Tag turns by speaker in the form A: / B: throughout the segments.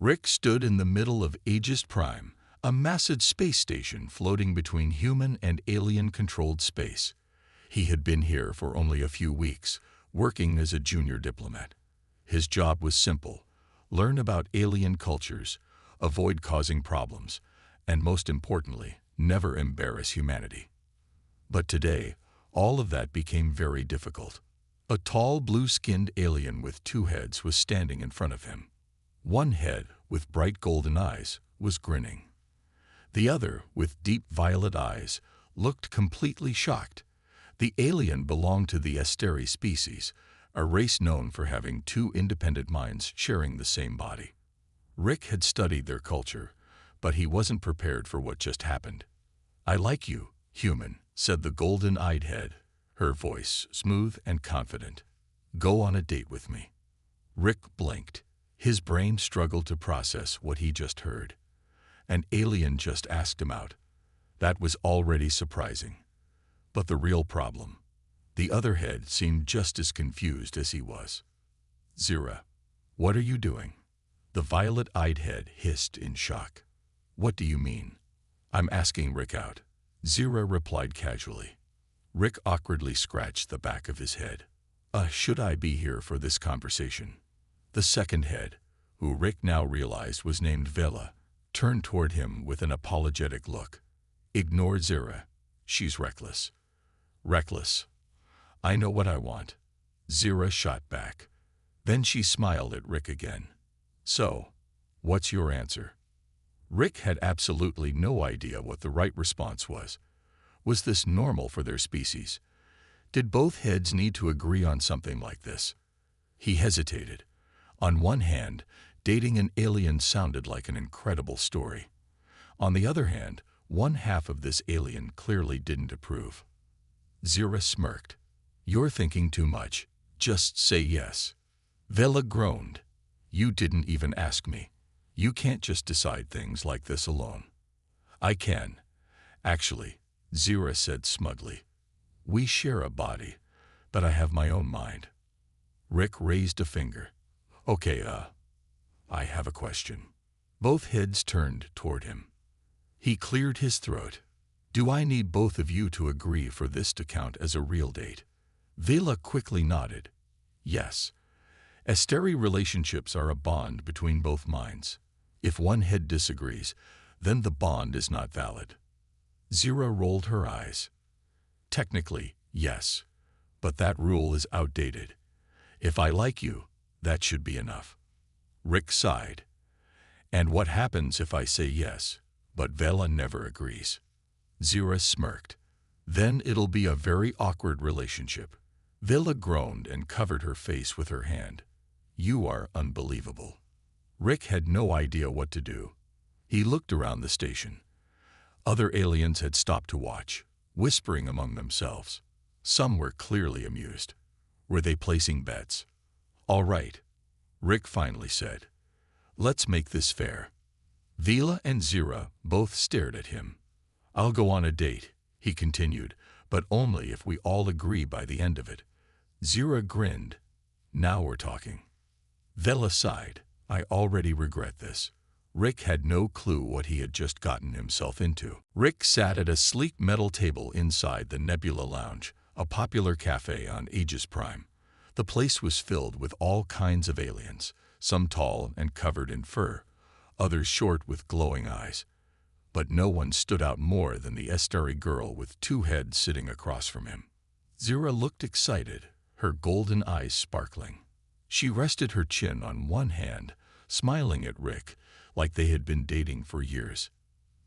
A: Rick stood in the middle of Aegis Prime, a massive space station floating between human and alien-controlled space. He had been here for only a few weeks, working as a junior diplomat. His job was simple: learn about alien cultures, avoid causing problems, and most importantly, never embarrass humanity. But today, all of that became very difficult. A tall, blue-skinned alien with two heads was standing in front of him. One head, with bright golden eyes, was grinning. The other, with deep violet eyes, looked completely shocked. The alien belonged to the Asteri species, a race known for having two independent minds sharing the same body. Rick had studied their culture, but he wasn't prepared for what just happened. "I like you, human," said the golden-eyed head, her voice smooth and confident. "Go on a date with me." Rick blinked. His brain struggled to process what he just heard. An alien just asked him out. That was already surprising. But the real problem: the other head seemed just as confused as he was. "Zira, what are you doing?" The violet-eyed head hissed in shock. "What do you mean?" "I'm asking Rick out," Zira replied casually. Rick awkwardly scratched the back of his head. Should I be here for this conversation?" The second head, who Rick now realized was named Vela, turned toward him with an apologetic look. "Ignore Zira. She's reckless." "Reckless? I know what I want," Zira shot back. Then she smiled at Rick again. "So, what's your answer?" Rick had absolutely no idea what the right response was. Was this normal for their species? Did both heads need to agree on something like this? He hesitated. On one hand, dating an alien sounded like an incredible story. On the other hand, one half of this alien clearly didn't approve. Zira smirked. "You're thinking too much. Just say yes." Vela groaned. "You didn't even ask me. You can't just decide things like this alone." "I can. Actually," Zira said smugly. "We share a body, but I have my own mind." Rick raised a finger. "Okay, I have a question." Both heads turned toward him. He cleared his throat. "Do I need both of you to agree for this to count as a real date?" Vela quickly nodded. "Yes. Asteri relationships are a bond between both minds. If one head disagrees, then the bond is not valid." Zira rolled her eyes. "Technically, yes, but that rule is outdated. If I like you, that should be enough." Rick sighed. "And what happens if I say yes, but Vela never agrees?" Zira smirked. "Then it'll be a very awkward relationship." Vela groaned and covered her face with her hand. "You are unbelievable." Rick had no idea what to do. He looked around the station. Other aliens had stopped to watch, whispering among themselves. Some were clearly amused. Were they placing bets? "All right," Rick finally said. "Let's make this fair." Vela and Zira both stared at him. "I'll go on a date," he continued, "but only if we all agree by the end of it." Zira grinned. "Now we're talking." Vela sighed. "I already regret this." Rick had no clue what he had just gotten himself into. Rick sat at a sleek metal table inside the Nebula Lounge, a popular cafe on Aegis Prime. The place was filled with all kinds of aliens, some tall and covered in fur, others short with glowing eyes. But no one stood out more than the Asteri girl with two heads sitting across from him. Zira looked excited, her golden eyes sparkling. She rested her chin on one hand, smiling at Rick like they had been dating for years.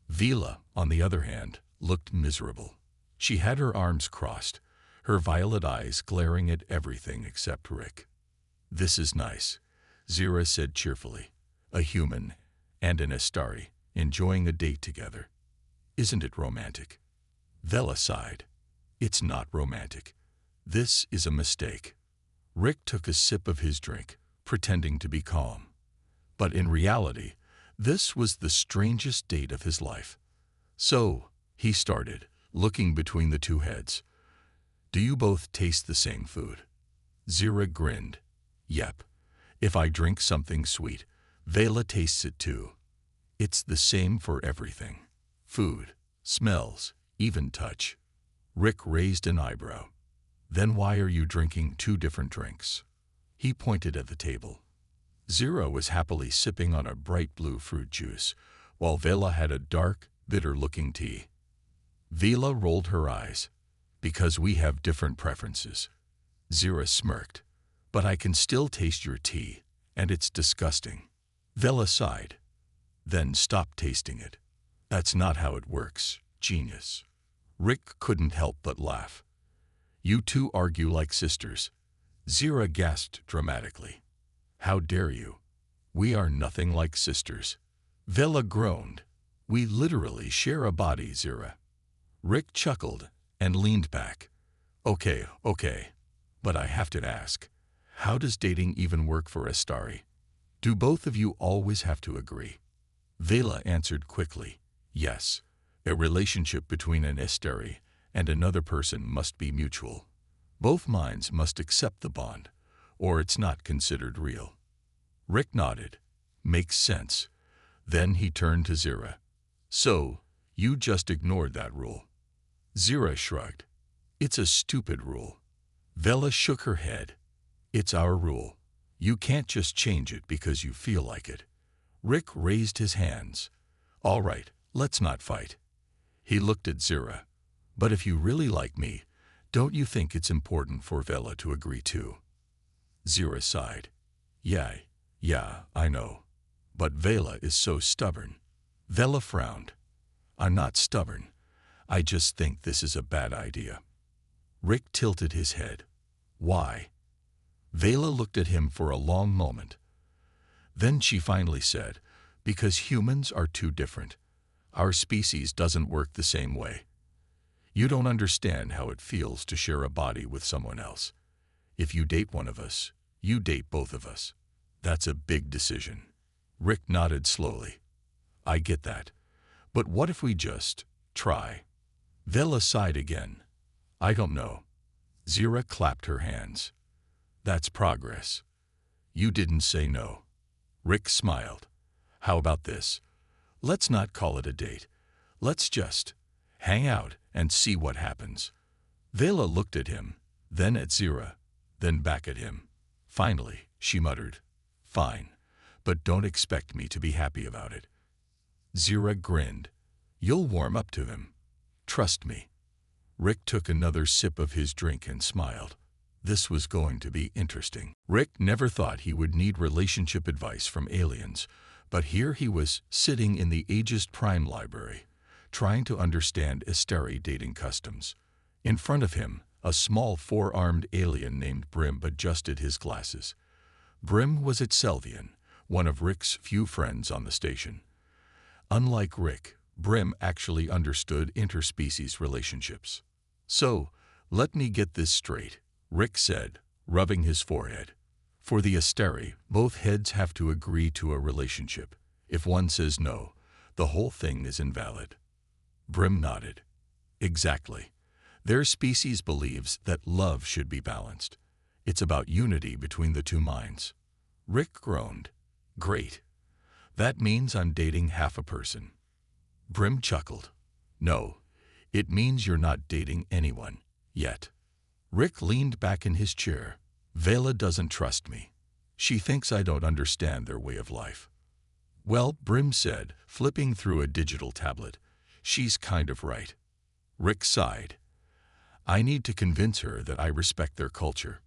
A: Vela, on the other hand, looked miserable. She had her arms crossed, her violet eyes glaring at everything except Rick. "This is nice," Zira said cheerfully. "A human and an Asteri enjoying a date together. Isn't it romantic?" Vela sighed. "It's not romantic. This is a mistake." Rick took a sip of his drink, pretending to be calm. But in reality, this was the strangest date of his life. "So," he started, looking between the two heads, "do you both taste the same food?" Zira grinned. "Yep. If I drink something sweet, Vela tastes it too. It's the same for everything. Food, smells, even touch. Rick raised an eyebrow. Then why are you drinking two different drinks? He pointed at the table. Zira was happily sipping on a bright blue fruit juice, while Vela had a dark, bitter-looking tea. Vela rolled her eyes. Because we have different preferences. Zira smirked. But I can still taste your tea, and it's disgusting. Vela sighed. Then stop tasting it. That's not how it works, genius. Rick couldn't help but laugh. You two argue like sisters. Zira gasped dramatically. How dare you? We are nothing like sisters. Vela groaned. We literally share a body, Zira. Rick chuckled and leaned back. Okay, but I have to ask, how does dating even work for Astari? Do both of you always have to agree? Vela answered quickly, yes. A relationship between an Astari and another person must be mutual. Both minds must accept the bond, or it's not considered real. Rick nodded. Makes sense. Then he turned to Zira. So, you just ignored that rule. Zira shrugged. It's a stupid rule. Vela shook her head. It's our rule. You can't just change it because you feel like it. Rick raised his hands. All right, let's not fight. He looked at Zira. But if you really like me, don't you think it's important for Vela to agree too? Zira sighed. Yeah, I know. But Vela is so stubborn. Vela frowned. I'm not stubborn. I just think this is a bad idea. Rick tilted his head. Why? Vela looked at him for a long moment. Then she finally said, because humans are too different. Our species doesn't work the same way. You don't understand how it feels to share a body with someone else. If you date one of us, you date both of us. That's a big decision. Rick nodded slowly. I get that. But what if we just try? Vela sighed again. I don't know. Zira clapped her hands. That's progress. You didn't say no. Rick smiled. How about this? Let's not call it a date. Let's just hang out and see what happens. Vela looked at him, then at Zira, then back at him. Finally, she muttered, Fine, but don't expect me to be happy about it. Zira grinned. You'll warm up to him. Trust me. Rick took another sip of his drink and smiled. This was going to be interesting. Rick never thought he would need relationship advice from aliens, but here he was sitting in the Ageist Prime library, trying to understand Astari dating customs. In front of him, a small four-armed alien named Brim adjusted his glasses. Brim was Itselvian, one of Rick's few friends on the station. Unlike Rick, Brim actually understood interspecies relationships. So, let me get this straight, Rick said, rubbing his forehead. For the Astari, both heads have to agree to a relationship. If one says no, the whole thing is invalid. Brim nodded. Exactly. Their species believes that love should be balanced. It's about unity between the two minds. Rick groaned. Great. That means I'm dating half a person. Brim chuckled. No, it means you're not dating anyone, yet. Rick leaned back in his chair. Vela doesn't trust me. She thinks I don't understand their way of life. Well, Brim said, flipping through a digital tablet, she's kind of right. Rick sighed. I need to convince her that I respect their culture.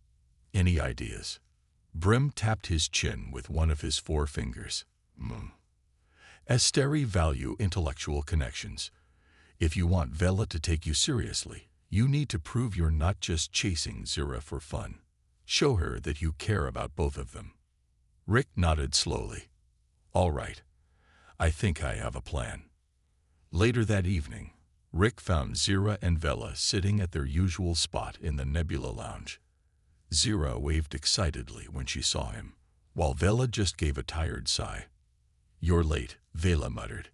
A: Any ideas? Brim tapped his chin with one of his four fingers. Astari value intellectual connections. If you want Vela to take you seriously, you need to prove you're not just chasing Zira for fun. Show her that you care about both of them. Rick nodded slowly. All right. I think I have a plan. Later that evening, Rick found Zira and Vela sitting at their usual spot in the Nebula Lounge. Zira waved excitedly when she saw him, while Vela just gave a tired sigh. You're late, Vela muttered.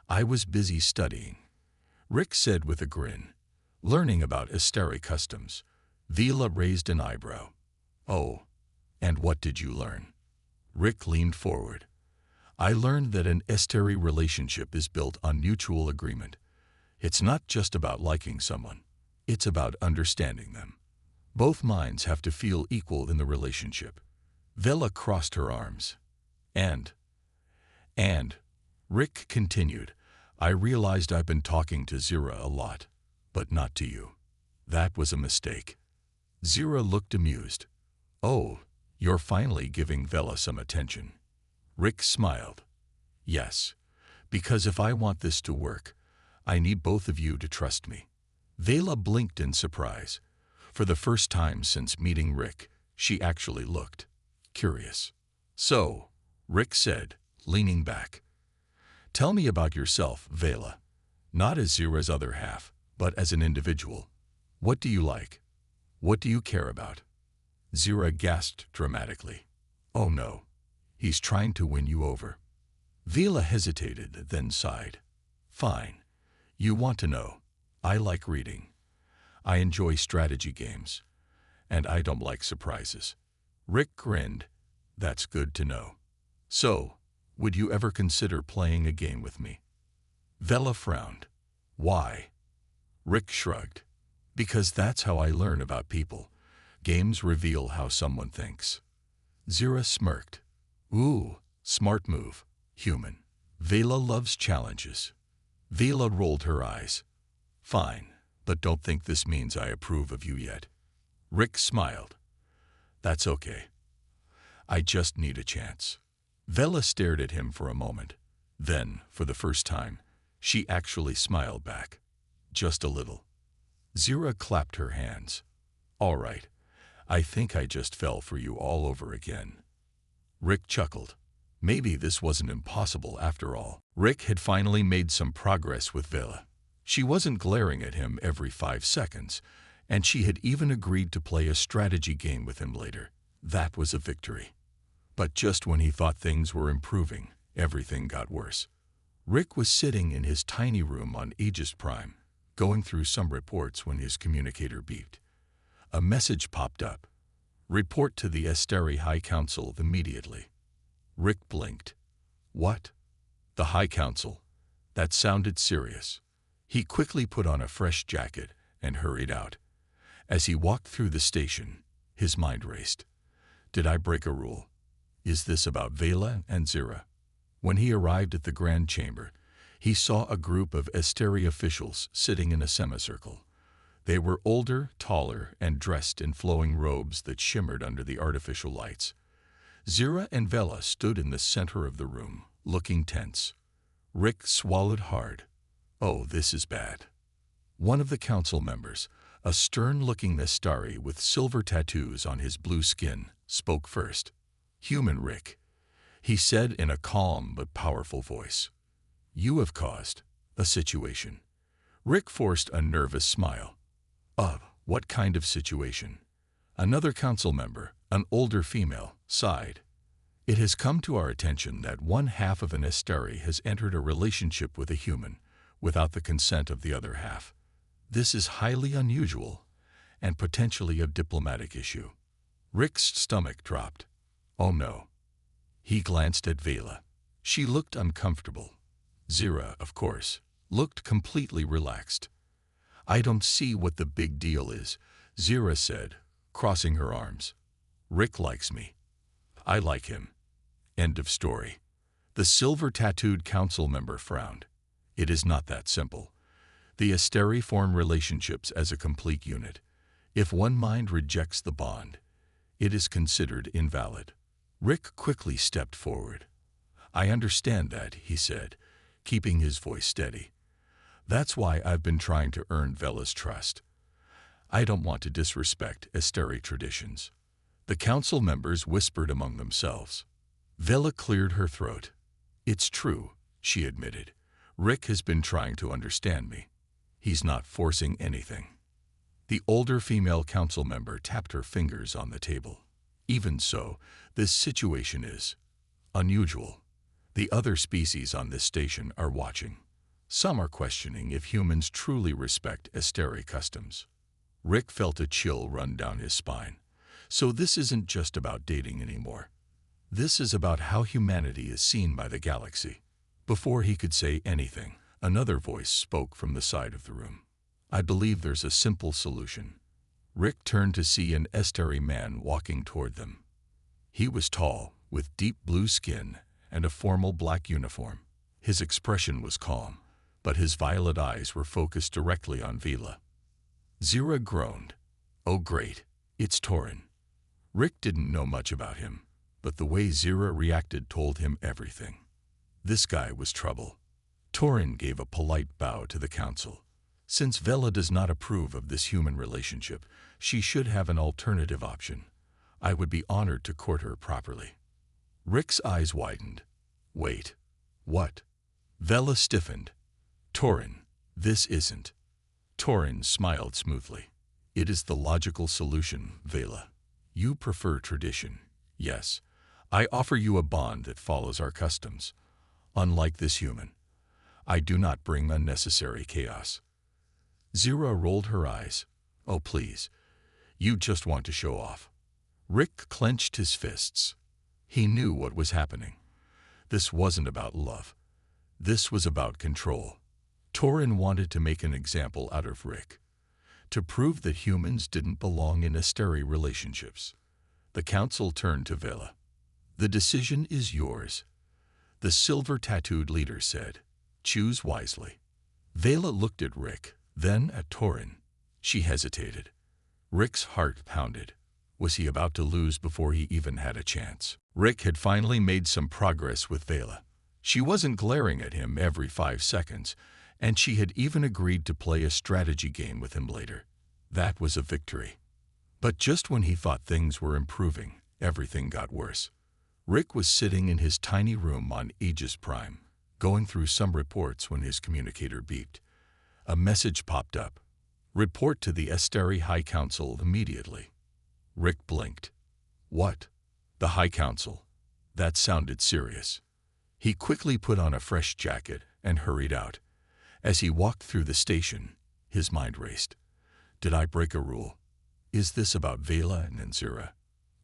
A: I was busy studying, Rick said with a grin. Learning about Astari customs. Vela raised an eyebrow. Oh, and what did you learn? Rick leaned forward. I learned that an Esteri relationship is built on mutual agreement. It's not just about liking someone. It's about understanding them. Both minds have to feel equal in the relationship. Vela crossed her arms. And, Rick continued, I realized I've been talking to Zira a lot, but not to you. That was a mistake. Zira looked amused. Oh, you're finally giving Vela some attention. Rick smiled. Yes, because if I want this to work, I need both of you to trust me. Vela blinked in surprise. For the first time since meeting Rick, she actually looked curious. So, Rick said, leaning back, tell me about yourself, Vela. Not as Zira's other half, but as an individual. What do you like? What do you care about? Zira gasped dramatically. Oh no, he's trying to win you over. Vela hesitated, then sighed. Fine. You want to know. I like reading. I enjoy strategy games. And I don't like surprises. Rick grinned. That's good to know. So, would you ever consider playing a game with me? Vela frowned. Why? Rick shrugged. Because that's how I learn about people. Games reveal how someone thinks. Zira smirked. Ooh, smart move, human. Vela loves challenges. Vela rolled her eyes. Fine, but don't think this means I approve of you yet. Rick smiled. That's okay. I just need a chance. Vela stared at him for a moment. Then, for the first time, she actually smiled back. Just a little. Zira clapped her hands. All right, I think I just fell for you all over again. Rick chuckled. Maybe this wasn't impossible after all. Rick had finally made some progress with Vela. She wasn't glaring at him every 5 seconds, and she had even agreed to play a strategy game with him later. That was a victory. But just when he thought things were improving, everything got worse. Rick was sitting in his tiny room on Aegis Prime, going through some reports when his communicator beeped. A message popped up. Report to the Esteri High Council immediately. Rick blinked. What? The High Council? That sounded serious. He quickly put on a fresh jacket and hurried out. As he walked through the station, his mind raced. Did I break a rule? Is this about Vela and Zira? When he arrived at the Grand Chamber, he saw a group of Esteri officials sitting in a semicircle. They were older, taller, and dressed in flowing robes that shimmered under the artificial lights. Zira and Vela stood in the center of the room, looking tense. Rick swallowed hard. Oh, this is bad. One of the council members, a stern-looking Estari with silver tattoos on his blue skin, spoke first. Human Rick, he said in a calm but powerful voice. You have caused a situation. Rick forced a nervous smile. What kind of situation? Another council member, an older female, sighed. It has come to our attention that one half of an Esteri has entered a relationship with a human without the consent of the other half. This is highly unusual and potentially a diplomatic issue. Rick's stomach dropped. Oh no. He glanced at Vela. She looked uncomfortable. Zira, of course, looked completely relaxed. I don't see what the big deal is, Zira said, crossing her arms. Rick likes me. I like him. End of story. The silver-tattooed council member frowned. It is not that simple. The Esteri form relationships as a complete unit. If one mind rejects the bond, it is considered invalid. Rick quickly stepped forward. I understand that, he said, keeping his voice steady. That's why I've been trying to earn Vela's trust. I don't want to disrespect Esteri traditions. The council members whispered among themselves. Vela cleared her throat. It's true, she admitted. Rick has been trying to understand me. He's not forcing anything. The older female council member tapped her fingers on the table. Even so, this situation is unusual. The other species on this station are watching. Some are questioning if humans truly respect Esteri customs. Rick felt a chill run down his spine. So this isn't just about dating anymore. This is about how humanity is seen by the galaxy. Before he could say anything, another voice spoke from the side of the room. I believe there's a simple solution. Rick turned to see an Esteri man walking toward them. He was tall, with deep blue skin and a formal black uniform. His expression was calm, but his violet eyes were focused directly on Vela. Zira groaned. Oh great, it's Torin. Rick didn't know much about him, but the way Zira reacted told him everything. This guy was trouble. Torin gave a polite bow to the council. Since Vela does not approve of this human relationship, she should have an alternative option. I would be honored to court her properly. Rick's eyes widened. Wait. What? Vela stiffened. Torin, this isn't. Torin smiled smoothly. It is the logical solution, Vela. You prefer tradition. Yes. I offer you a bond that follows our customs. Unlike this human, I do not bring unnecessary chaos. Zira rolled her eyes. Oh please. You just want to show off. Rick clenched his fists. He knew what was happening. This wasn't about love. This was about control. Torin wanted to make an example out of Rick, to prove that humans didn't belong in Esteri relationships. The council turned to Vela. The decision is yours. The silver-tattooed leader said, choose wisely. Vela looked at Rick, then at Torin. She hesitated. Rick's heart pounded. Was he about to lose before he even had a chance? Rick had finally made some progress with Vela. She wasn't glaring at him every 5 seconds, and she had even agreed to play a strategy game with him later. That was a victory. But just when he thought things were improving, everything got worse. Rick was sitting in his tiny room on Aegis Prime, going through some reports when his communicator beeped. A message popped up. Report to the Esteri High Council immediately. Rick blinked. What? The High Council? That sounded serious. He quickly put on a fresh jacket and hurried out. As he walked through the station, his mind raced. Did I break a rule? Is this about Vela and Zira?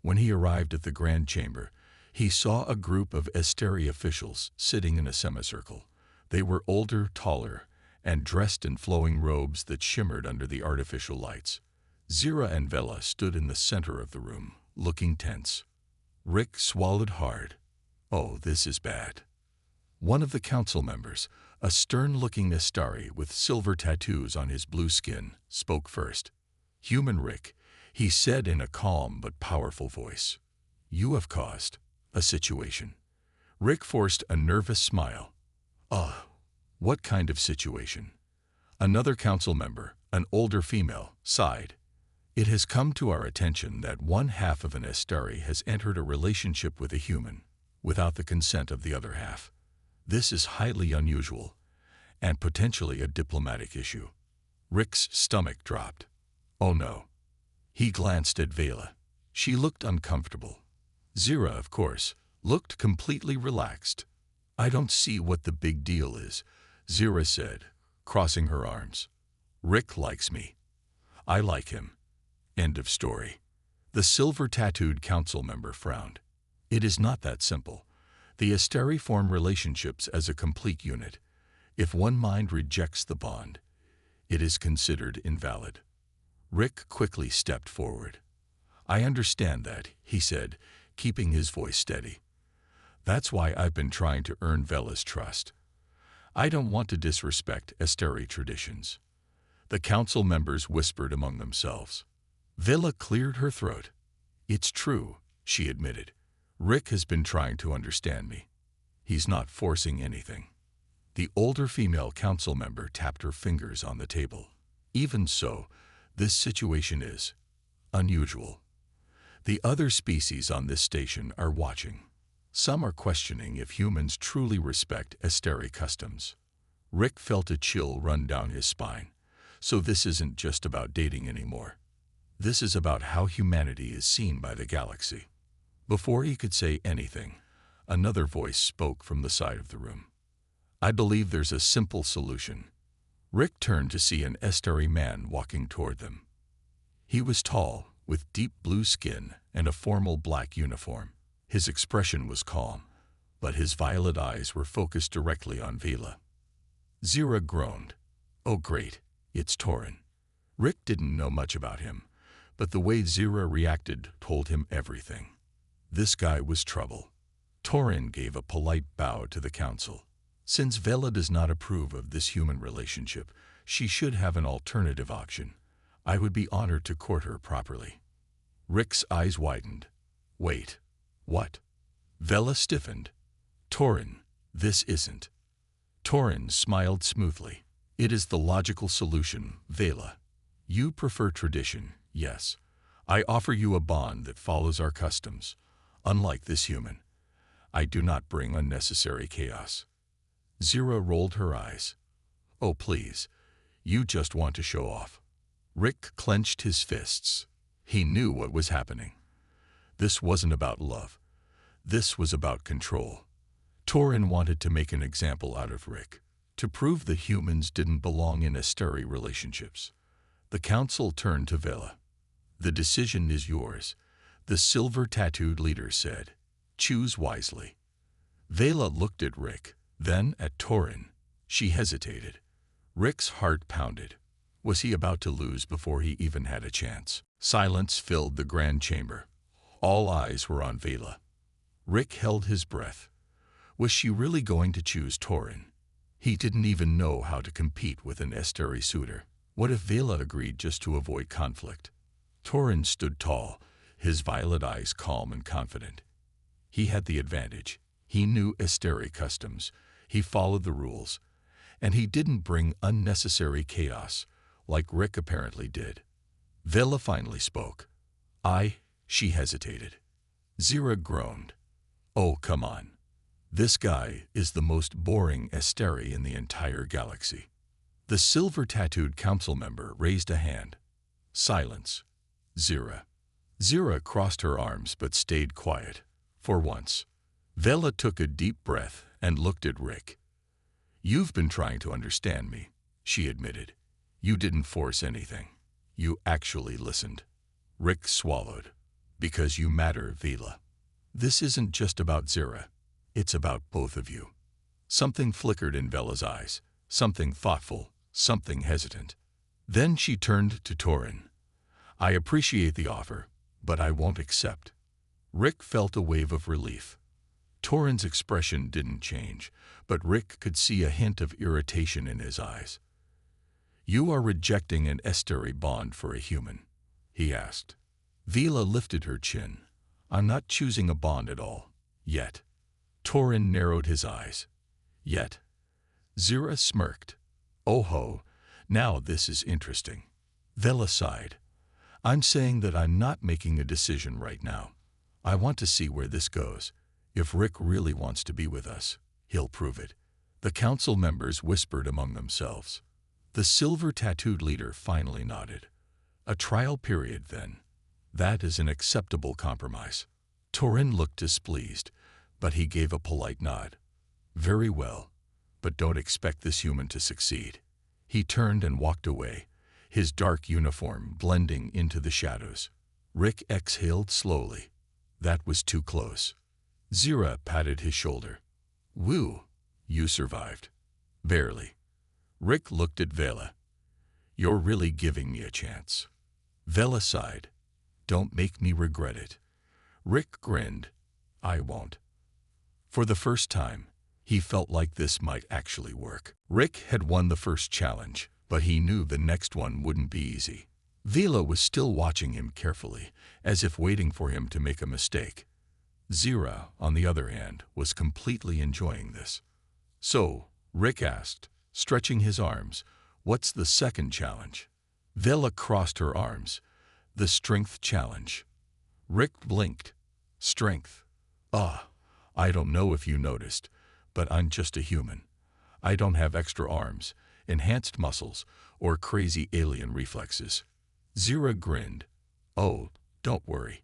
A: When he arrived at the Grand Chamber, he saw a group of Esteri officials sitting in a semicircle. They were older, taller, and dressed in flowing robes that shimmered under the artificial lights. Zira and Vela stood in the center of the room, looking tense. Rick swallowed hard. Oh, this is bad. One of the council members, a stern-looking Esteri with silver tattoos on his blue skin, spoke first. Human Rick, he said in a calm but powerful voice. You have caused a situation. Rick forced a nervous smile. What kind of situation? Another council member, an older female, sighed. It has come to our attention that one half of an Esteri has entered a relationship with a human, without the consent of the other half. This is highly unusual, and potentially a diplomatic issue. Rick's stomach dropped. Oh no. He glanced at Vela. She looked uncomfortable. Zira, of course, looked completely relaxed. I don't see what the big deal is, Zira said, crossing her arms. Rick likes me. I like him. End of story. The silver-tattooed council member frowned. It is not that simple. The Esteri form relationships as a complete unit. If one mind rejects the bond, it is considered invalid. Rick quickly stepped forward. I understand that, he said, keeping his voice steady. That's why I've been trying to earn Vela's trust. I don't want to disrespect Esteri traditions. The council members whispered among themselves. Vela cleared her throat. It's true, she admitted. Rick has been trying to understand me. He's not forcing anything. The older female council member tapped her fingers on the table. Even so, this situation is unusual. The other species on this station are watching. Some are questioning if humans truly respect Esteri customs. Rick felt a chill run down his spine. So this isn't just about dating anymore. This is about how humanity is seen by the galaxy. Before he could say anything, another voice spoke from the side of the room. I believe there's a simple solution. Rick turned to see an Esteri man walking toward them. He was tall, with deep blue skin and a formal black uniform. His expression was calm, but his violet eyes were focused directly on Vela. Zira groaned. Oh great, it's Torin. Rick didn't know much about him, but the way Zira reacted told him everything. This guy was trouble. Torin gave a polite bow to the council. Since Vela does not approve of this human relationship, she should have an alternative option. I would be honored to court her properly. Rick's eyes widened. Wait. What? Vela stiffened. Torin, this isn't. Torin smiled smoothly. It is the logical solution, Vela. You prefer tradition, yes. I offer you a bond that follows our customs. Unlike this human, I do not bring unnecessary chaos. Zira rolled her eyes. Oh please, you just want to show off. Rick clenched his fists. He knew what was happening. This wasn't about love. This was about control. Torin wanted to make an example out of Rick, to prove the humans didn't belong in Asteri relationships. The council turned to Vela. The decision is yours, the silver-tattooed leader said. Choose wisely. Vela looked at Rick, then at Torin. She hesitated. Rick's heart pounded. Was he about to lose before he even had a chance? Silence filled the grand chamber. All eyes were on Vela. Rick held his breath. Was she really going to choose Torin? He didn't even know how to compete with an Asteri suitor. What if Vela agreed just to avoid conflict? Torin stood tall, his violet eyes calm and confident. He had the advantage. He knew Asteri customs. He followed the rules. And he didn't bring unnecessary chaos, like Rick apparently did. Vela finally spoke. She hesitated. Zira groaned. Oh, come on. This guy is the most boring Asteri in the entire galaxy. The silver-tattooed council member raised a hand. Silence. Zira. Zira crossed her arms but stayed quiet. For once. Vela took a deep breath and looked at Rick. You've been trying to understand me, she admitted. You didn't force anything. You actually listened. Rick swallowed. Because you matter, Vela. This isn't just about Zira. It's about both of you. Something flickered in Vela's eyes. Something thoughtful. Something hesitant. Then she turned to Torin. I appreciate the offer, but I won't accept. Rick felt a wave of relief. Torin's expression didn't change, but Rick could see a hint of irritation in his eyes. You are rejecting an Asteri bond for a human, he asked. Vela lifted her chin. I'm not choosing a bond at all. Yet. Torin narrowed his eyes. Yet. Zira smirked. Oh ho, now this is interesting. Vela sighed. I'm saying that I'm not making a decision right now. I want to see where this goes. If Rick really wants to be with us, he'll prove it. The council members whispered among themselves. The silver-tattooed leader finally nodded. A trial period, then. That is an acceptable compromise. Torin looked displeased, but he gave a polite nod. Very well, but don't expect this human to succeed. He turned and walked away, his dark uniform blending into the shadows. Rick exhaled slowly. That was too close. Zira patted his shoulder. Woo, you survived. Barely. Rick looked at Vela. You're really giving me a chance. Vela sighed. Don't make me regret it. Rick grinned. I won't. For the first time, he felt like this might actually work. Rick had won the first challenge, but he knew the next one wouldn't be easy. Vela was still watching him carefully, as if waiting for him to make a mistake. Zira, on the other hand, was completely enjoying this. So, Rick asked, stretching his arms, what's the second challenge? Vela crossed her arms. The strength challenge. Rick blinked. Strength. I don't know if you noticed, but I'm just a human. I don't have extra arms, enhanced muscles, or crazy alien reflexes. Zira grinned. Oh, don't worry.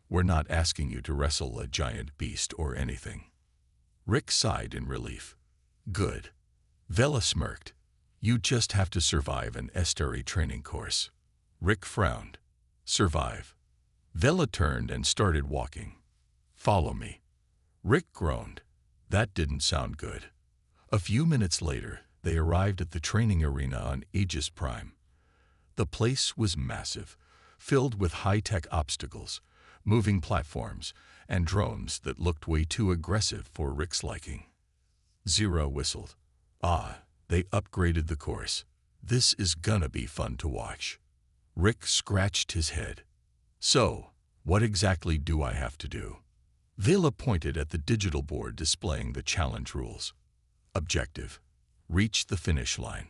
A: We're not asking you to wrestle a giant beast or anything. Rick sighed in relief. Good. Vela smirked. You just have to survive an Asteri training course. Rick frowned. Survive. Vela turned and started walking. Follow me. Rick groaned. That didn't sound good. A few minutes later, they arrived at the training arena on Aegis Prime. The place was massive, filled with high-tech obstacles, moving platforms, and drones that looked way too aggressive for Rick's liking. Zero whistled. Ah, they upgraded the course. This is gonna be fun to watch. Rick scratched his head. So, what exactly do I have to do? Vela pointed at the digital board displaying the challenge rules. Objective: reach the finish line.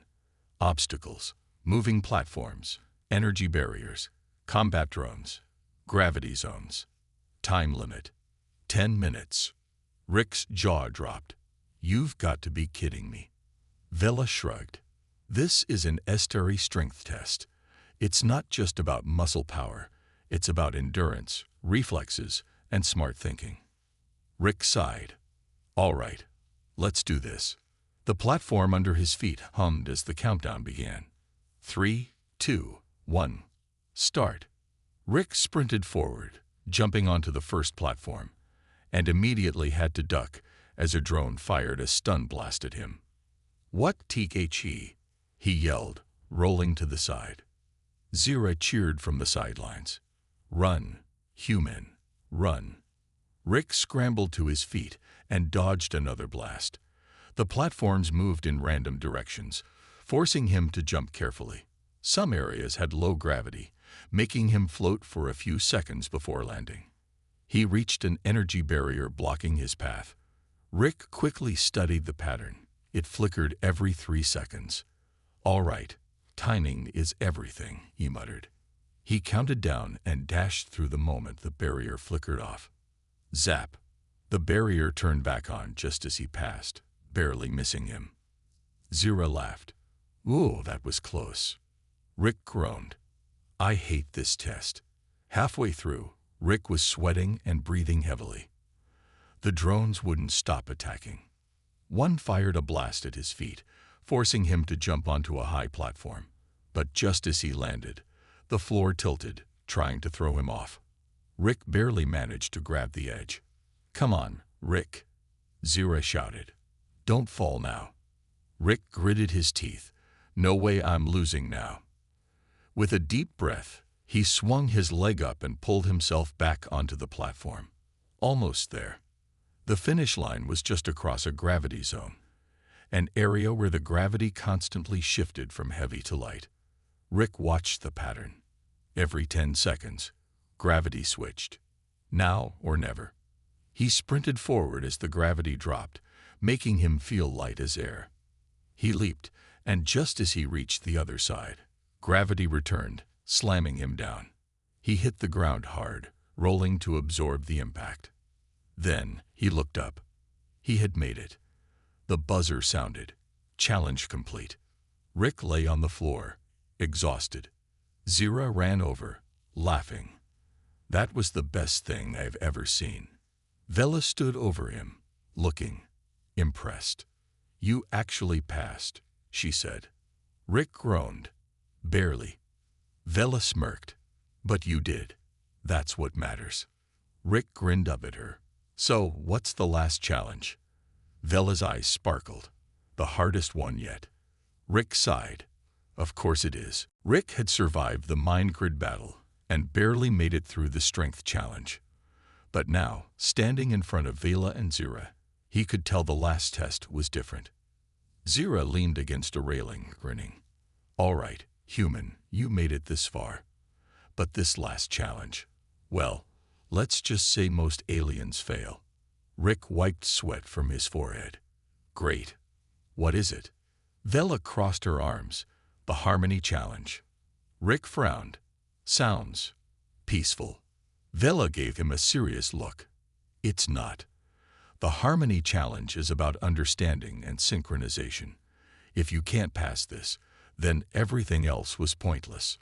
A: Obstacles: moving platforms, energy barriers, combat drones, gravity zones. Time limit: 10 minutes. Rick's jaw dropped. You've got to be kidding me. Vela shrugged. This is an estuary strength test. It's not just about muscle power. It's about endurance, reflexes, and smart thinking. Rick sighed. All right, let's do this. The platform under his feet hummed as the countdown began. 3, 2, 1, start. Rick sprinted forward, jumping onto the first platform, and immediately had to duck as a drone fired a stun blast at him. What THE? He yelled, rolling to the side. Zira cheered from the sidelines. Run, human, run. Rick scrambled to his feet and dodged another blast. The platforms moved in random directions, forcing him to jump carefully. Some areas had low gravity, making him float for a few seconds before landing. He reached an energy barrier blocking his path. Rick quickly studied the pattern. It flickered every 3 seconds. All right, timing is everything, he muttered. He counted down and dashed through the moment the barrier flickered off. Zap! The barrier turned back on just as he passed, barely missing him. Zira laughed. Ooh, that was close. Rick groaned. I hate this test. Halfway through, Rick was sweating and breathing heavily. The drones wouldn't stop attacking. One fired a blast at his feet, forcing him to jump onto a high platform. But just as he landed, the floor tilted, trying to throw him off. Rick barely managed to grab the edge. Come on, Rick, Zira shouted. Don't fall now. Rick gritted his teeth. No way I'm losing now. With a deep breath, he swung his leg up and pulled himself back onto the platform. Almost there. The finish line was just across a gravity zone, an area where the gravity constantly shifted from heavy to light. Rick watched the pattern. Every 10 seconds, gravity switched. Now or never. He sprinted forward as the gravity dropped, making him feel light as air. He leaped, and just as he reached the other side, gravity returned, slamming him down. He hit the ground hard, rolling to absorb the impact. Then he looked up. He had made it. The buzzer sounded. Challenge complete. Rick lay on the floor, exhausted. Zira ran over, laughing. That was the best thing I've ever seen. Vela stood over him, looking impressed. You actually passed, she said. Rick groaned. Barely. Vela smirked. But you did. That's what matters. Rick grinned up at her. So, what's the last challenge? Vela's eyes sparkled. The hardest one yet. Rick sighed. Of course it is. Rick had survived the mind grid battle and barely made it through the strength challenge. But now, standing in front of Vela and Zira, he could tell the last test was different. Zira leaned against a railing, grinning. All right, human, you made it this far. But this last challenge, well, let's just say most aliens fail. Rick wiped sweat from his forehead. Great. What is it? Vela crossed her arms. The Harmony Challenge. Rick frowned. Sounds peaceful. Vela gave him a serious look. It's not. The Harmony Challenge is about understanding and synchronization. If you can't pass this, then everything else was pointless.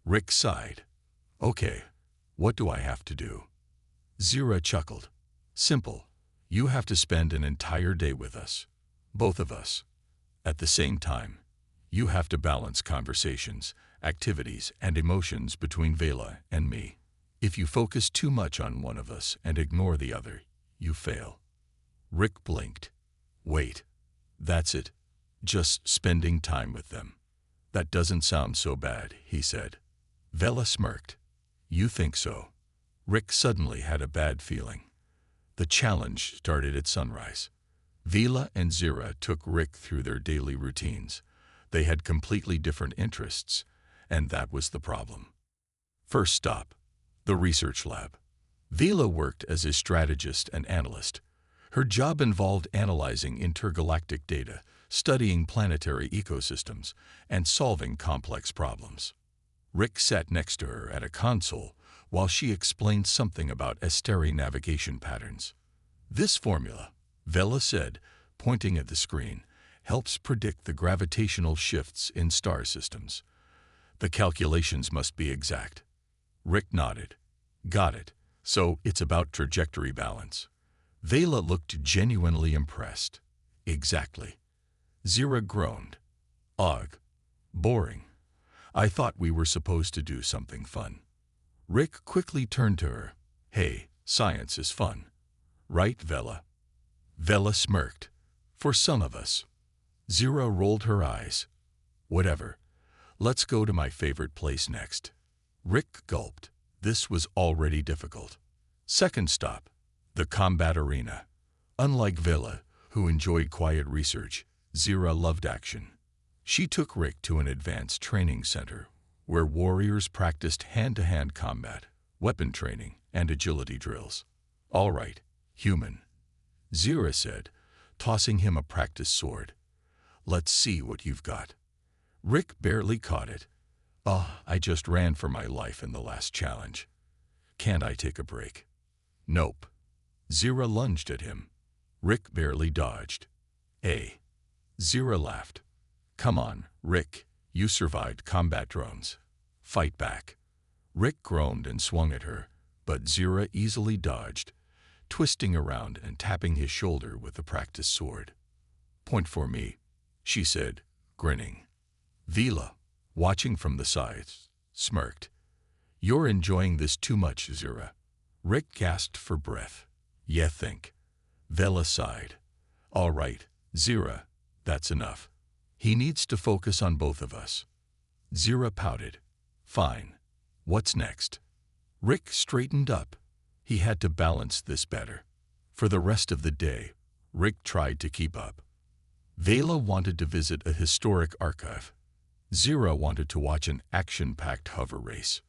A: Rick sighed. Okay, what do I have to do? Zira chuckled. Simple. You have to spend an entire day with us. Both of us. At the same time. You have to balance conversations, activities, and emotions between Vela and me. If you focus too much on one of us and ignore the other, you fail. Rick blinked. Wait, that's it. Just spending time with them. That doesn't sound so bad, he said. Vela smirked. You think so? Rick suddenly had a bad feeling. The challenge started at sunrise. Vela and Zira took Rick through their daily routines. They had completely different interests, and that was the problem. First stop, the research lab. Vela worked as a strategist and analyst. Her job involved analyzing intergalactic data, studying planetary ecosystems, and solving complex problems. Rick sat next to her at a console while she explained something about Esteri navigation patterns. This formula, Vela said, pointing at the screen, helps predict the gravitational shifts in star systems. The calculations must be exact. Rick nodded. Got it. So it's about trajectory balance. Vela looked genuinely impressed. Exactly. Zira groaned. Ugh. Boring. I thought we were supposed to do something fun. Rick quickly turned to her. Hey, science is fun. Right, Vela? Vela smirked. For some of us. Zira rolled her eyes. Whatever. Let's go to my favorite place next. Rick gulped. This was already difficult. Second stop, the combat arena. Unlike Vela, who enjoyed quiet research, Zira loved action. She took Rick to an advanced training center where warriors practiced hand-to-hand combat, weapon training, and agility drills. All right, human, Zira said, tossing him a practice sword. Let's see what you've got. Rick barely caught it. I just ran for my life in the last challenge. Can't I take a break? Nope. Zira lunged at him. Rick barely dodged. Zira laughed. Come on, Rick, you survived combat drones. Fight back. Rick groaned and swung at her, but Zira easily dodged, twisting around and tapping his shoulder with the practice sword. Point for me, she said, grinning. Vela, watching from the sides, smirked. You're enjoying this too much, Zira. Rick gasped for breath. Yeah, think. Vela sighed. All right, Zira, that's enough. He needs to focus on both of us. Zira pouted. Fine. What's next? Rick straightened up. He had to balance this better. For the rest of the day, Rick tried to keep up. Vela wanted to visit a historic archive. Zira wanted to watch an action-packed hover race.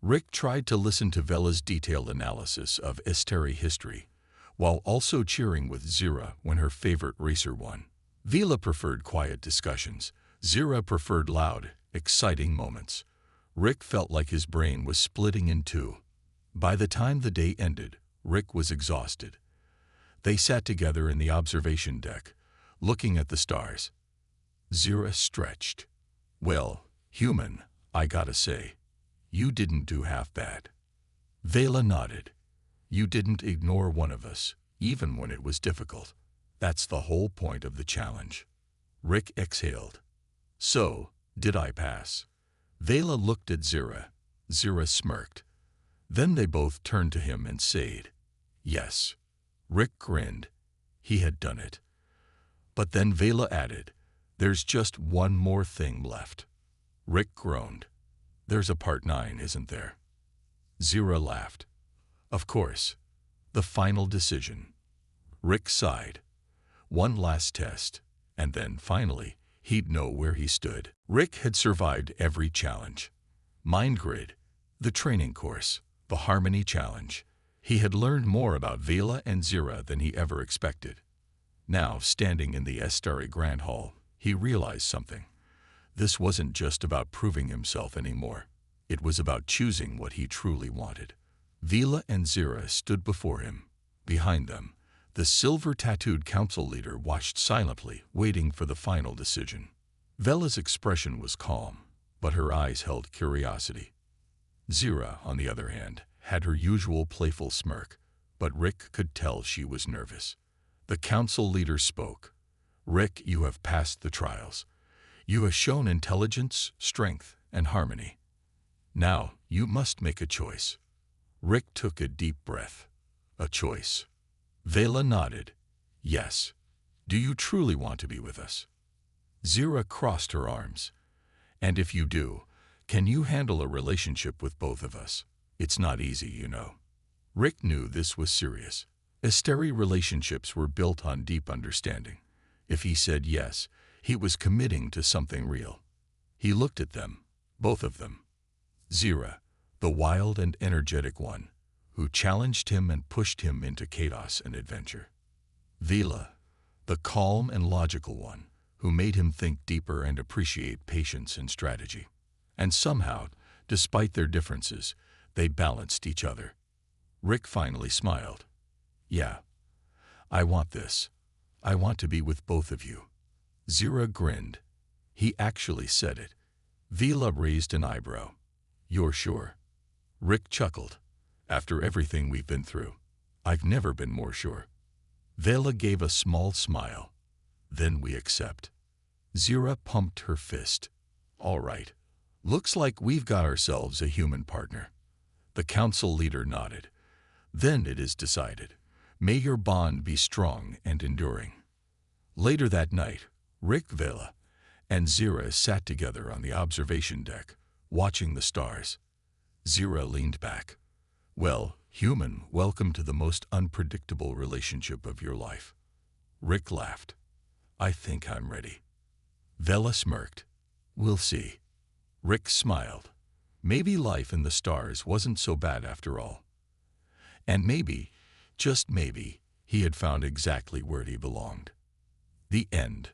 A: Rick tried to listen to Vela's detailed analysis of Esteri history, while also cheering with Zira when her favorite racer won. Vela preferred quiet discussions. Zira preferred loud, exciting moments. Rick felt like his brain was splitting in two. By the time the day ended, Rick was exhausted. They sat together in the observation deck, looking at the stars. Zira stretched. Well, human, I gotta say, you didn't do half bad. Vela nodded. You didn't ignore one of us, even when it was difficult. That's the whole point of the challenge. Rick exhaled. So, did I pass? Vela looked at Zira. Zira smirked. Then they both turned to him and said, Yes. Rick grinned. He had done it. But then Vela added, There's just one more thing left. Rick groaned. There's a part 9, isn't there? Zira laughed. Of course. The final decision. Rick sighed. One last test, and then, finally, he'd know where he stood. Rick had survived every challenge. Mind Grid, the training course, the Harmony Challenge. He had learned more about Vela and Zira than he ever expected. Now, standing in the Esteri Grand Hall, he realized something. This wasn't just about proving himself anymore. It was about choosing what he truly wanted. Vela and Zira stood before him. Behind them, the silver-tattooed council leader watched silently, waiting for the final decision. Vela's expression was calm, but her eyes held curiosity. Zira, on the other hand, had her usual playful smirk, but Rick could tell she was nervous. The council leader spoke. Rick, you have passed the trials. You have shown intelligence, strength, and harmony. Now, you must make a choice. Rick took a deep breath. A choice. Vela nodded. Yes. Do you truly want to be with us? Zira crossed her arms. And if you do, can you handle a relationship with both of us? It's not easy, you know. Rick knew this was serious. Esteri relationships were built on deep understanding. If he said yes, he was committing to something real. He looked at them, both of them. Zira, the wild and energetic one, who challenged him and pushed him into chaos and adventure. Vela, the calm and logical one, who made him think deeper and appreciate patience and strategy. And somehow, despite their differences, they balanced each other. Rick finally smiled. Yeah, I want this. I want to be with both of you. Zira grinned. He actually said it. Vela raised an eyebrow. You're sure? Rick chuckled. After everything we've been through, I've never been more sure. Vela gave a small smile. Then we accept. Zira pumped her fist. All right. Looks like we've got ourselves a human partner. The council leader nodded. Then it is decided. May your bond be strong and enduring. Later that night, Rick, Vela, and Zira sat together on the observation deck, watching the stars. Zira leaned back. Well, human, welcome to the most unpredictable relationship of your life. Rick laughed. I think I'm ready. Vela smirked. We'll see. Rick smiled. Maybe life in the stars wasn't so bad after all. And maybe, just maybe, he had found exactly where he belonged. The end.